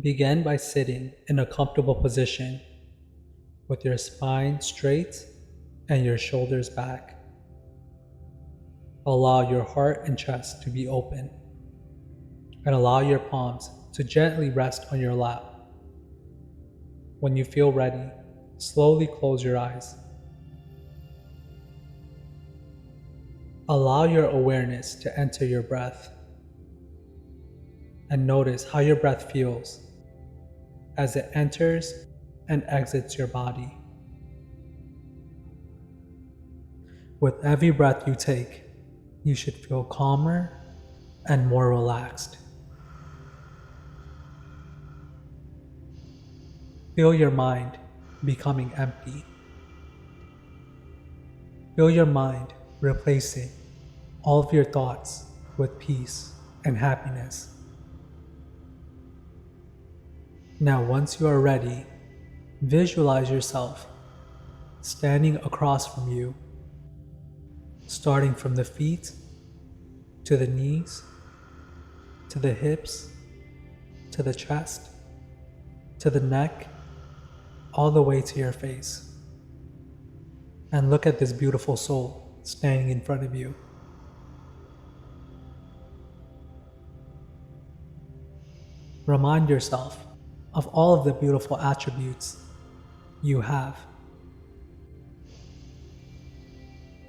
Begin by sitting in a comfortable position with your spine straight and your shoulders back. Allow your heart and chest to be open and allow your palms to gently rest on your lap. When you feel ready, slowly close your eyes. Allow your awareness to enter your breath and notice how your breath feels as it enters and exits your body. With every breath you take, you should feel calmer and more relaxed. Feel your mind becoming empty. Feel your mind replacing all of your thoughts with peace and happiness. Now, once you are ready, visualize yourself standing across from you, starting from the feet to the knees, to the hips, to the chest, to the neck, all the way to your face. And look at this beautiful soul standing in front of you. Remind yourself of all of the beautiful attributes you have.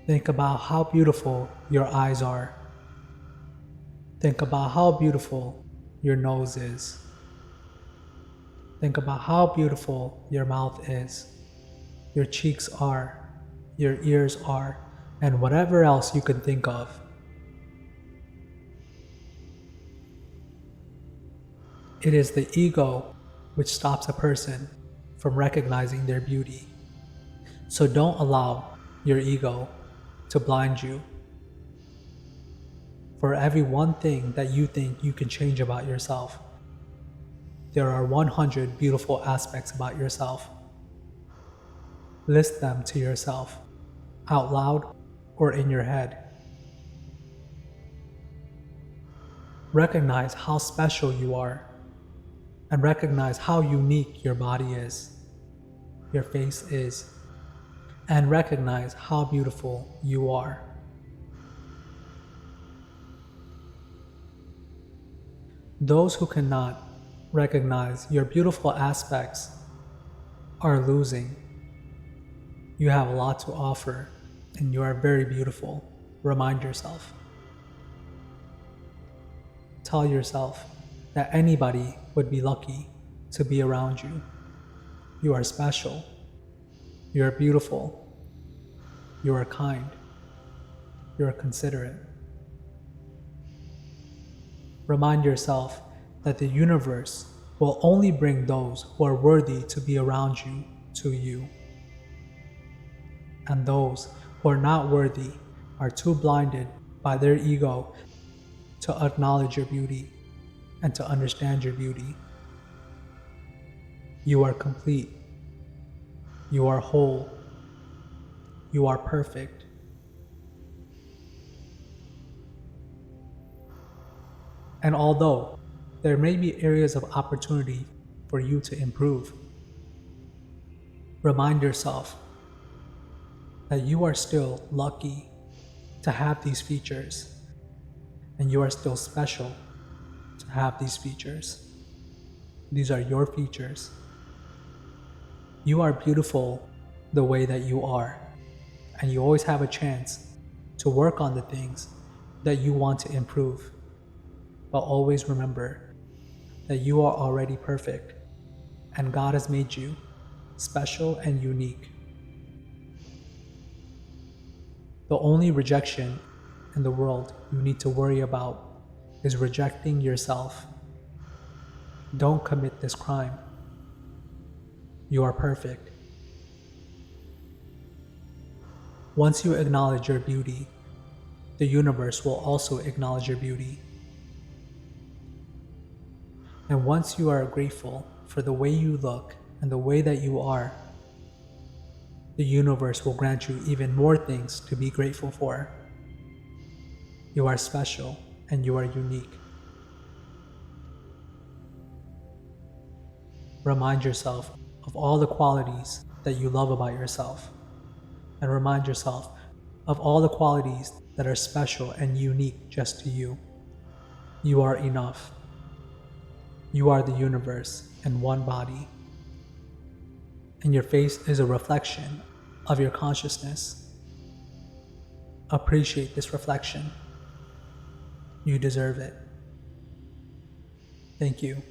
Think about how beautiful your eyes are. Think about how beautiful your nose is. Think about how beautiful your mouth is, your cheeks are, your ears are, and whatever else you can think of. It is the ego which stops a person from recognizing their beauty. So don't allow your ego to blind you. For every one thing that you think you can change about yourself, there are 100 beautiful aspects about yourself. List them to yourself, out loud or in your head. Recognize how special you are, and recognize how unique your body is, your face is, and recognize how beautiful you are. Those who cannot recognize your beautiful aspects are losing. You have a lot to offer, and you are very beautiful. Remind yourself. Tell yourself that anybody would be lucky to be around you. You are special. You are beautiful. You are kind. You are considerate. Remind yourself that the universe will only bring those who are worthy to be around you to you. And those who are not worthy are too blinded by their ego to acknowledge your beauty and to understand your beauty. You are complete. You are whole. You are perfect. And although there may be areas of opportunity for you to improve, remind yourself that you are still lucky to have these features, and you are still special to have these features. These are your features. You are beautiful the way that you are, and you always have a chance to work on the things that you want to improve. But always remember that you are already perfect, and God has made you special and unique. The only rejection in the world you need to worry about is rejecting yourself. Don't commit this crime. You are perfect. Once you acknowledge your beauty, the universe will also acknowledge your beauty. And once you are grateful for the way you look and the way that you are, the universe will grant you even more things to be grateful for. You are special and you are unique. Remind yourself of all the qualities that you love about yourself, and remind yourself of all the qualities that are special and unique just to you. You are enough. You are the universe in one body, and your face is a reflection of your consciousness. Appreciate this reflection. You deserve it. Thank you.